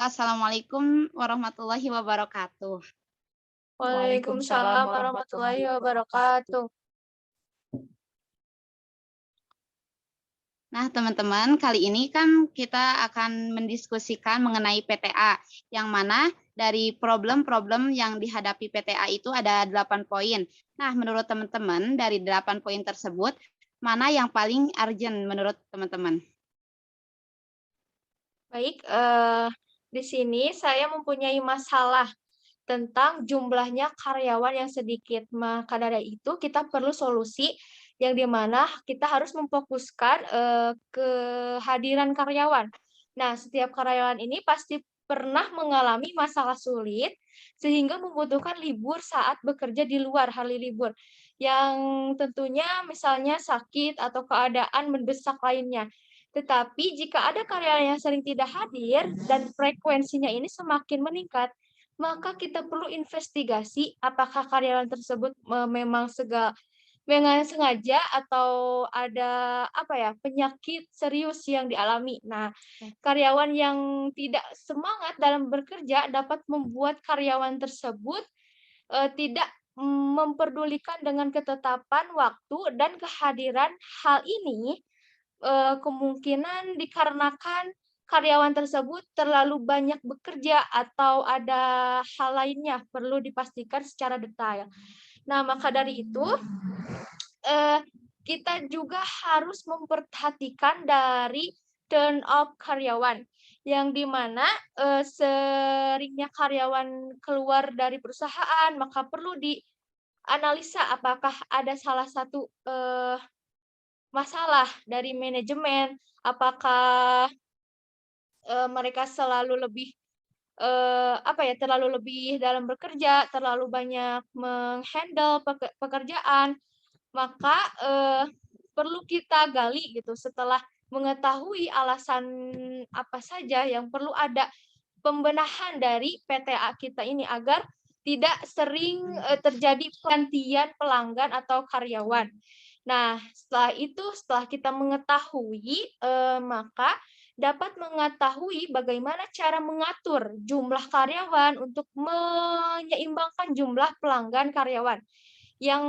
Assalamualaikum warahmatullahi wabarakatuh. Waalaikumsalam Waalaikumsalam warahmatullahi warahmatullahi wabarakatuh. wabarakatuh. Nah, teman-teman, kali ini kan kita akan mendiskusikan mengenai PTA, yang mana dari problem-problem yang dihadapi PTA itu ada 8 poin. Nah, menurut teman-teman, dari 8 poin tersebut, mana yang paling urgent menurut teman-teman? Baik, di sini saya mempunyai masalah tentang jumlahnya karyawan yang sedikit. Maka dari itu kita perlu solusi yang di mana kita harus memfokuskan, kehadiran karyawan. Nah, setiap karyawan ini pasti pernah mengalami masalah sulit sehingga membutuhkan libur saat bekerja di luar hari libur, yang tentunya misalnya sakit atau keadaan mendesak lainnya. Tetapi jika ada karyawan yang sering tidak hadir dan frekuensinya ini semakin meningkat, maka kita perlu investigasi apakah karyawan tersebut memang dengan sengaja atau ada apa ya, penyakit serius yang dialami. Nah, karyawan yang tidak semangat dalam bekerja dapat membuat karyawan tersebut, tidak memperdulikan dengan ketetapan waktu dan kehadiran. Hal ini kemungkinan dikarenakan karyawan tersebut terlalu banyak bekerja atau ada hal lainnya perlu dipastikan secara detail. Nah, maka dari itu, eee, kita juga harus memperhatikan dari turn off karyawan, yang di mana, seringnya karyawan keluar dari perusahaan, maka perlu dianalisa apakah ada salah satu, masalah dari manajemen, apakah, mereka selalu lebih, apa ya, terlalu lebih dalam bekerja, terlalu banyak meng-handle pekerjaan, maka, perlu kita gali gitu. Setelah mengetahui alasan apa saja yang perlu ada pembenahan dari PTA kita ini agar tidak sering, terjadi pergantian pelanggan atau karyawan. Nah, setelah itu, setelah kita mengetahui, maka dapat mengetahui bagaimana cara mengatur jumlah karyawan untuk menyeimbangkan jumlah pelanggan karyawan. Yang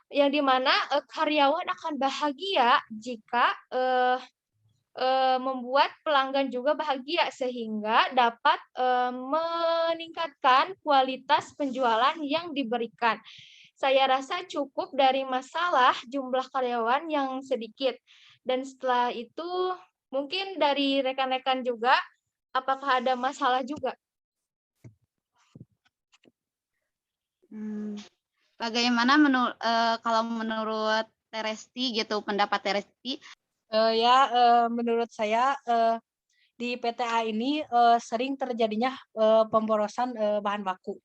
yang di mana, karyawan akan bahagia jika, membuat pelanggan juga bahagia sehingga dapat, meningkatkan kualitas penjualan yang diberikan. Saya rasa cukup dari masalah jumlah karyawan yang sedikit. Dan setelah itu mungkin dari rekan-rekan juga, apakah ada masalah juga? Hmm, bagaimana kalau menurut Teresti gitu, pendapat Teresti? Menurut saya, di PTA ini, sering terjadinya, pemborosan, bahan baku.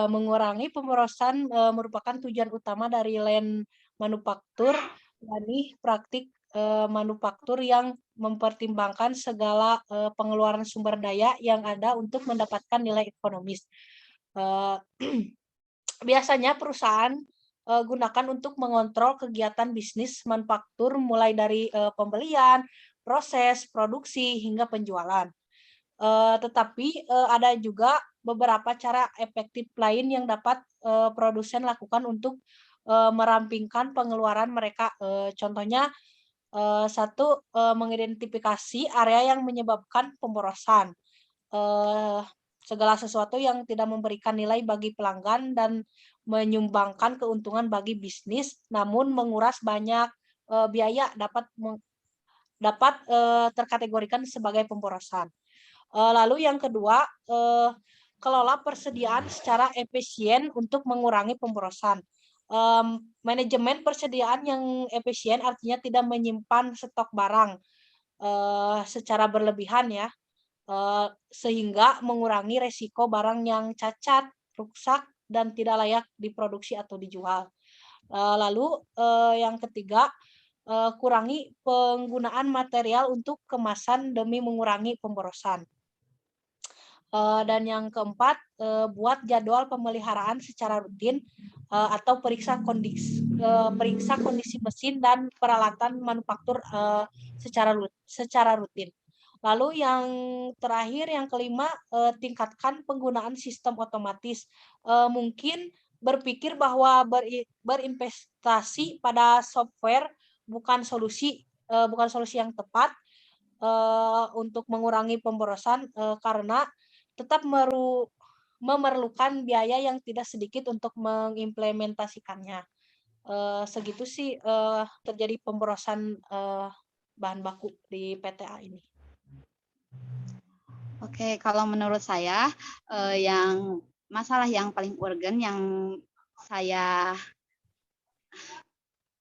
Mengurangi pemborosan, merupakan tujuan utama dari Lean Manufaktur, yakni praktik, manufaktur yang mempertimbangkan segala, pengeluaran sumber daya yang ada untuk mendapatkan nilai ekonomis. Eee Biasanya perusahaan, gunakan untuk mengontrol kegiatan bisnis manufaktur mulai dari, pembelian, proses, produksi, hingga penjualan. Tetapi, ada juga beberapa cara efektif lain yang dapat, produsen lakukan untuk, merampingkan pengeluaran mereka. Contohnya, 1, mengidentifikasi area yang menyebabkan pemborosan. Eee, Segala sesuatu yang tidak memberikan nilai bagi pelanggan dan menyumbangkan keuntungan bagi bisnis, namun menguras banyak, biaya dapat terkategorikan sebagai pemborosan. Lalu yang kedua, kelola persediaan secara efisien untuk mengurangi pemborosan. Manajemen persediaan yang efisien artinya tidak menyimpan stok barang, secara berlebihan ya. Sehingga mengurangi resiko barang yang cacat, rusak, dan tidak layak diproduksi atau dijual. Lalu, yang ketiga, kurangi penggunaan material untuk kemasan demi mengurangi pemborosan. Dan yang keempat, buat jadwal pemeliharaan secara rutin, atau periksa kondisi mesin dan peralatan manufaktur, secara rutin. Lalu yang terakhir, yang kelima, tingkatkan penggunaan sistem otomatis. Mungkin berpikir bahwa berinvestasi pada software bukan solusi yang tepat untuk mengurangi pemborosan, karena tetap memerlukan biaya yang tidak sedikit untuk mengimplementasikannya. Segitu sih terjadi pemborosan bahan baku di PTA ini. Oke, kalau menurut saya yang masalah yang paling urgen yang saya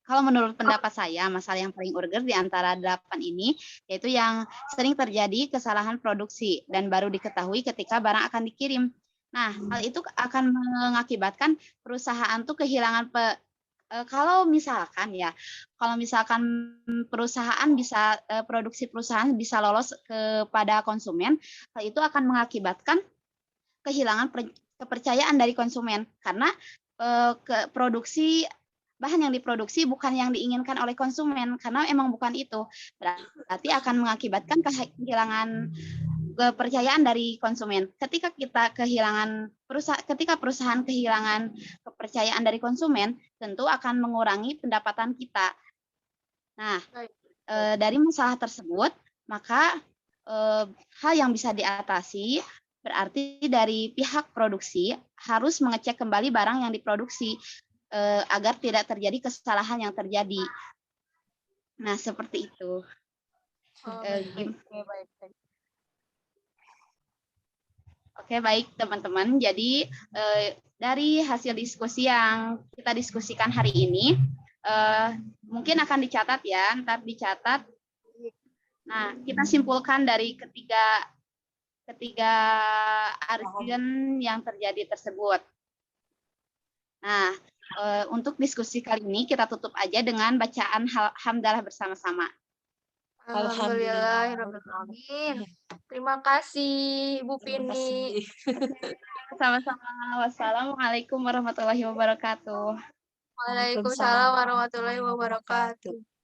kalau menurut pendapat saya, masalah yang paling urgen di antara 8 ini, yaitu yang sering terjadi kesalahan produksi dan baru diketahui ketika barang akan dikirim. Nah, hal itu akan mengakibatkan perusahaan tuh kehilangan kalau misalkan perusahaan bisa produksi perusahaan bisa lolos kepada konsumen, hal itu akan mengakibatkan kehilangan kepercayaan dari konsumen karena bahan yang diproduksi bukan yang diinginkan oleh konsumen karena emang bukan itu. Berarti akan mengakibatkan kehilangan kepercayaan dari konsumen. Ketika perusahaan kehilangan kepercayaan dari konsumen, tentu akan mengurangi pendapatan kita. Nah, dari masalah tersebut, maka hal yang bisa diatasi berarti dari pihak produksi harus mengecek kembali barang yang diproduksi agar tidak terjadi kesalahan yang terjadi. Nah, seperti itu. Oke, baik teman-teman. Jadi dari hasil diskusi yang kita diskusikan hari ini, mungkin akan dicatat ya, ntar dicatat. Nah, kita simpulkan dari ketiga argumen yang terjadi tersebut. Nah, untuk diskusi kali ini kita tutup aja dengan bacaan hamdalah bersama-sama. Alhamdulillahirrahmanirrahim. Terima kasih, Ibu Pini. Sama-sama. Wassalamualaikum warahmatullahi wabarakatuh. Waalaikumsalam warahmatullahi wabarakatuh.